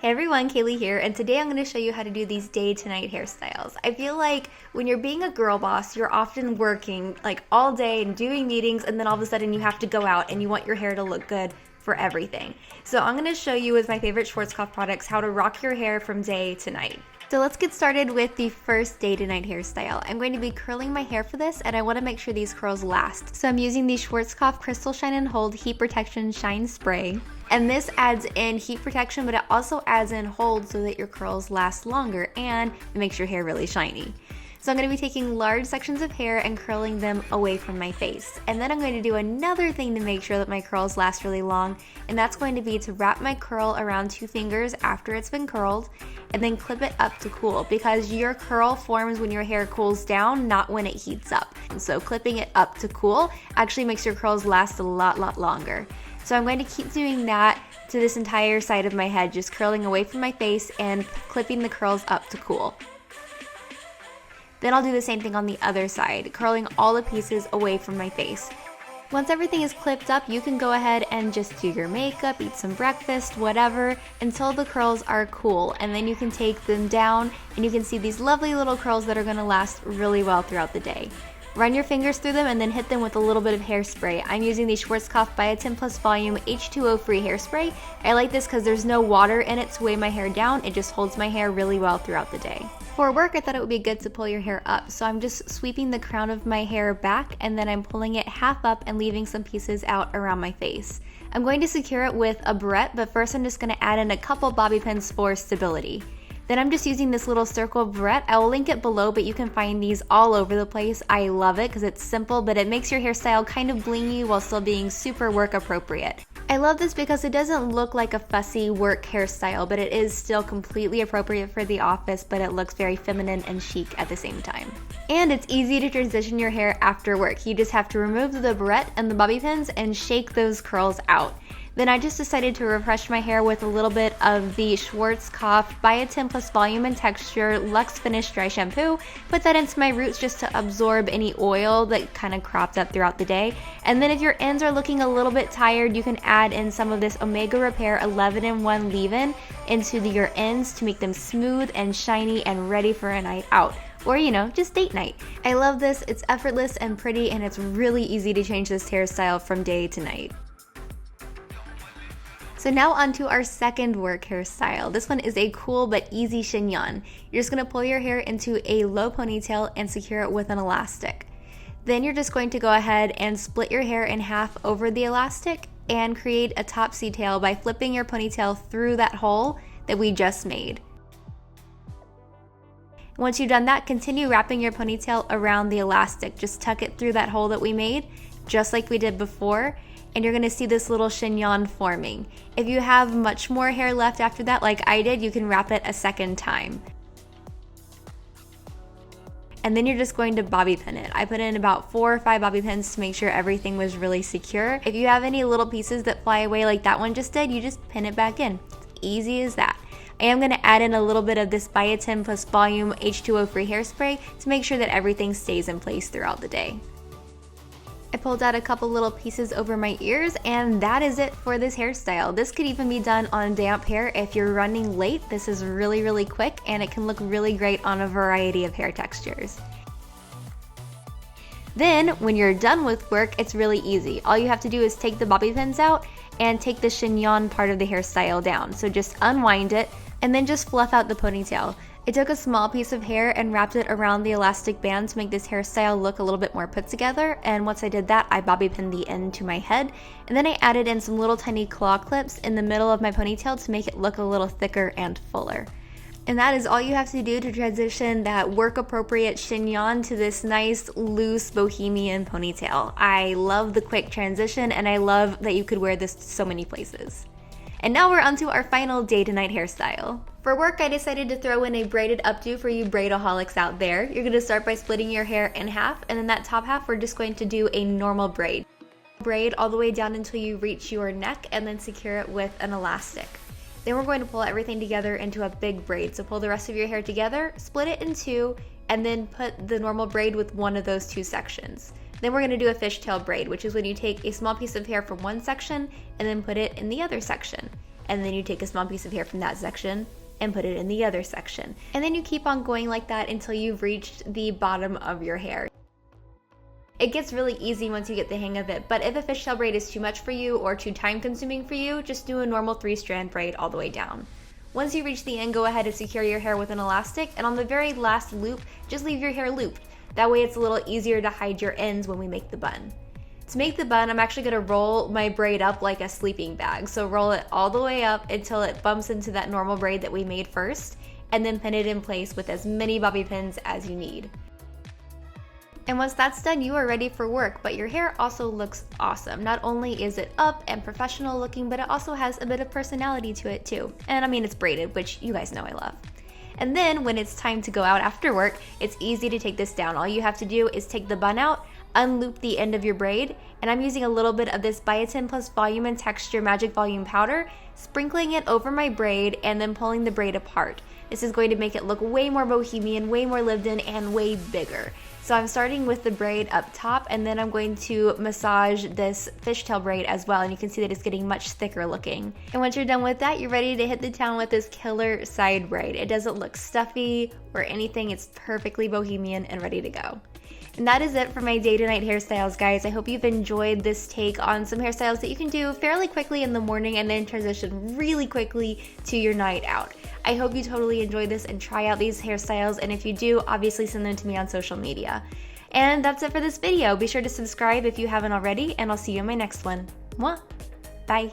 Hey everyone, Kayley here, and today I'm going to show you how to do these day to night hairstyles. I feel like when you're being a girl boss, you're often working like all day and doing meetings, and then all of a sudden you have to go out and you want your hair to look good for everything. So I'm going to show you with my favorite Schwarzkopf products how to rock your hair from day to night. So let's get started with the first day to night hairstyle. I'm going to be curling my hair for this, and I want to make sure these curls last. So I'm using the Schwarzkopf Crystal Shine and Hold Heat Protection Shine Spray. And this adds in heat protection, but it also adds in hold so that your curls last longer and it makes your hair really shiny. So I'm going to be taking large sections of hair and curling them away from my face. And then I'm going to do another thing to make sure that my curls last really long, and that's going to be to wrap my curl around 2 fingers after it's been curled and then clip it up to cool, because your curl forms when your hair cools down, not when it heats up. And so clipping it up to cool actually makes your curls last a lot longer. So I'm going to keep doing that to this entire side of my head, just curling away from my face and clipping the curls up to cool. Then I'll do the same thing on the other side, curling all the pieces away from my face. Once everything is clipped up, you can go ahead and just do your makeup, eat some breakfast, whatever, until the curls are cool. And then you can take them down and you can see these lovely little curls that are going to last really well throughout the day. Run your fingers through them and then hit them with a little bit of hairspray. I'm using the Schwarzkopf Biotin Plus Volume H2O free hairspray. I like this because there's no water in it to weigh my hair down. It just holds my hair really well throughout the day. For work, I thought it would be good to pull your hair up, so I'm just sweeping the crown of my hair back and then I'm pulling it half up and leaving some pieces out around my face. I'm going to secure it with a barrette, but first I'm just going to add in a couple bobby pins for stability. Then I'm just using this little circle barrette. I will link it below, but you can find these all over the place. I love it because it's simple, but it makes your hairstyle kind of blingy while still being super work appropriate. I love this because it doesn't look like a fussy work hairstyle, but it is still completely appropriate for the office, but it looks very feminine and chic at the same time. And it's easy to transition your hair after work. You just have to remove the barrette and the bobby pins and shake those curls out. Then I just decided to refresh my hair with a little bit of the Schwarzkopf Biotin Plus Volume and Texture Luxe Finish Dry Shampoo. Put that into my roots just to absorb any oil that kind of cropped up throughout the day. And then if your ends are looking a little bit tired, you can add in some of this Omega Repair 11-in-1 leave-in into your ends to make them smooth and shiny and ready for a night out. Or, just date night. I love this. It's effortless and pretty, and it's really easy to change this hairstyle from day to night. So now onto our second work hairstyle. This one is a cool but easy chignon. You're just going to pull your hair into a low ponytail and secure it with an elastic. Then you're just going to go ahead and split your hair in half over the elastic and create a topsy tail by flipping your ponytail through that hole that we just made. Once you've done that, continue wrapping your ponytail around the elastic. Just tuck it through that hole that we made, just like we did before. And you're going to see this little chignon forming. If you have much more hair left after that, like I did, you can wrap it a second time. And then you're just going to bobby pin it. I put in about 4 or 5 bobby pins to make sure everything was really secure. If you have any little pieces that fly away like that one just did, you just pin it back in. It's easy as that. I am going to add in a little bit of this Biotin Plus Volume H2O free hairspray to make sure that everything stays in place throughout the day. I pulled out a couple little pieces over my ears, and that is it for this hairstyle. This could even be done on damp hair if you're running late. This is really quick, and it can look really great on a variety of hair textures. Then, when you're done with work, it's really easy. All you have to do is take the bobby pins out and take the chignon part of the hairstyle down. So just unwind it, and then just fluff out the ponytail. I took a small piece of hair and wrapped it around the elastic band to make this hairstyle look a little bit more put together, and once I did that, I bobby pinned the end to my head, and then I added in some little tiny claw clips in the middle of my ponytail to make it look a little thicker and fuller. And that is all you have to do to transition that work-appropriate chignon to this nice, loose, bohemian ponytail. I love the quick transition, and I love that you could wear this to so many places. And now we're onto our final day-to-night hairstyle. For work, I decided to throw in a braided updo for you braidaholics out there. You're going to start by splitting your hair in half, and then that top half we're just going to do a normal braid. Braid all the way down until you reach your neck, and then secure it with an elastic. Then we're going to pull everything together into a big braid. So pull the rest of your hair together, split it in 2, and then put the normal braid with one of those 2 sections. Then we're going to do a fishtail braid, which is when you take a small piece of hair from one section and then put it in the other section. and then you take a small piece of hair from that section and put it in the other section. And then you keep on going like that until you've reached the bottom of your hair. It gets really easy once you get the hang of it, but if a fishtail braid is too much for you or too time consuming for you, just do a normal 3-strand braid all the way down. Once you reach the end, go ahead and secure your hair with an elastic, and on the very last loop, just leave your hair looped. That way it's a little easier to hide your ends when we make the bun. To make the bun, I'm actually going to roll my braid up like a sleeping bag. So roll it all the way up until it bumps into that normal braid that we made first, and then pin it in place with as many bobby pins as you need. And once that's done, you are ready for work, but your hair also looks awesome. Not only is it up and professional looking, but it also has a bit of personality to it too. And I mean, it's braided, which you guys know I love. And then when it's time to go out after work, it's easy to take this down. All you have to do is take the bun out, unloop the end of your braid, and I'm using a little bit of this Biotin plus volume and texture magic volume powder, sprinkling it over my braid and then pulling the braid apart. This is going to make it look way more bohemian, way more lived in, and way bigger. So I'm starting with the braid up top, and then I'm going to massage this fishtail braid as well, and you can see that it's getting much thicker looking. And once you're done with that, you're ready to hit the town with this killer side braid. It doesn't look stuffy or anything, it's perfectly bohemian and ready to go. And that is it for my day to night hairstyles, guys. I hope you've enjoyed this take on some hairstyles that you can do fairly quickly in the morning and then transition really quickly to your night out. I hope you totally enjoyed this and try out these hairstyles, and if you do, obviously send them to me on social media. And that's it for this video. Be sure to subscribe if you haven't already, and I'll see you in my next one. Mwah! Bye!